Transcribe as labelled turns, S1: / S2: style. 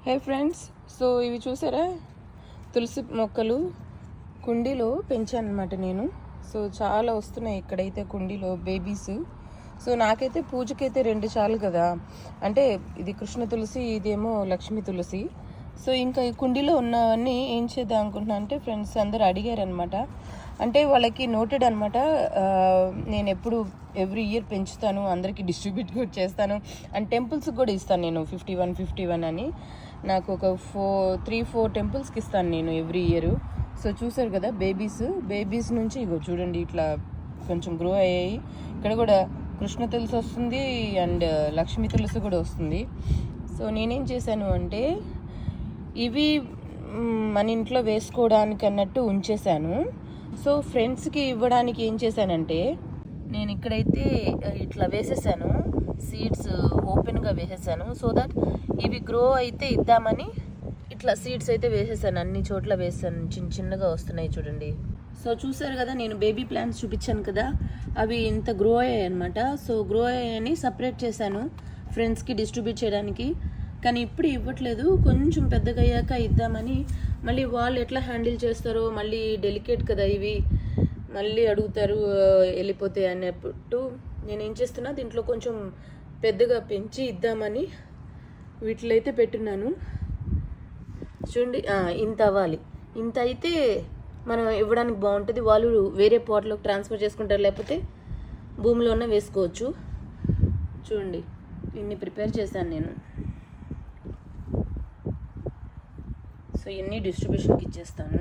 S1: హే friends, so ఇవి చూసారా తులసి మొక్కలు కుండీలో పెంచాను అనమాట నేను. సో చాలా వస్తున్నాయి ఇక్కడైతే కుండీలో బేబీస్. సో నాకైతే పూజకైతే 2 చాలు కదా, అంటే ఇది కృష్ణ తులసి, ఇదేమో లక్ష్మీ తులసి. సో ఇంకా ఈ కుండీలో ఉన్నవన్నీ ఏం చేద్దాం అనుకుంటున్నా అంటే ఫ్రెండ్స్ అందరూ అడిగారనమాట. అంటే వాళ్ళకి నోటెడ్ అనమాట, నేను ఎప్పుడు ఎవ్రీ ఇయర్ పెంచుతాను, అందరికీ డిస్ట్రిబ్యూట్ కూడా చేస్తాను, అండ్ టెంపుల్స్కి కూడా ఇస్తాను నేను 51 అని. నాకు ఒక 3-4 టెంపుల్స్కి ఇస్తాను నేను ఎవ్రీ ఇయర్. సో చూసారు కదా బేబీస్ నుంచి ఇగో చూడండి ఇట్లా కొంచెం గ్రో అయ్యాయి. ఇక్కడ కూడా కృష్ణ తులసి వస్తుంది అండ్ లక్ష్మీ తులసి కూడా వస్తుంది. సో నేనేం చేశాను అంటే ఇవి మన ఇంట్లో వేసుకోవడానికి అన్నట్టు ఉంచేశాను. సో ఫ్రెండ్స్కి ఇవ్వడానికి ఏం చేశానంటే నేను ఇక్కడైతే ఇట్లా వేసేసాను, సీడ్స్ ఓపెన్గా వేసేసాను. సో దట్ ఇవి గ్రో అయితే ఇద్దామని ఇట్లా సీడ్స్ అయితే వేసేసాను, అన్ని చోట్ల వేసాను, చిన్నగా వస్తున్నాయి చూడండి. సో చూసారు కదా, నేను బేబీ ప్లాంట్స్ చూపించాను కదా, అవి ఇంత గ్రో అయ్యాయి అనమాట. సో గ్రో అయ్యాయని సపరేట్ చేశాను ఫ్రెండ్స్కి డిస్ట్రిబ్యూట్ చేయడానికి. కానీ ఇప్పుడు ఇవ్వట్లేదు, కొంచెం పెద్దగా అయ్యాక ఇద్దామని. మళ్ళీ వాళ్ళు ఎట్లా హ్యాండిల్ చేస్తారో, మళ్ళీ డెలికేట్ కదా ఇవి, మళ్ళీ అడుగుతారు వెళ్ళిపోతాయి అన్నప్పుడు నేనేం చేస్తున్నా దీంట్లో కొంచెం పెద్దగా పెంచి ఇద్దామని వీటిలో అయితే పెట్టున్నాను. చూడండి ఇంత అవ్వాలి, ఇంత అయితే మనం ఇవ్వడానికి బాగుంటుంది. వాళ్ళు వేరే పాట్లోకి ట్రాన్స్ఫర్ చేసుకుంటారు, లేకపోతే భూమిలోనే వేసుకోవచ్చు. చూడండి ఇన్ని ప్రిపేర్ చేశాను నేను. సో ఇన్ని డిస్ట్రిబ్యూషన్కి ఇచ్చేస్తాను.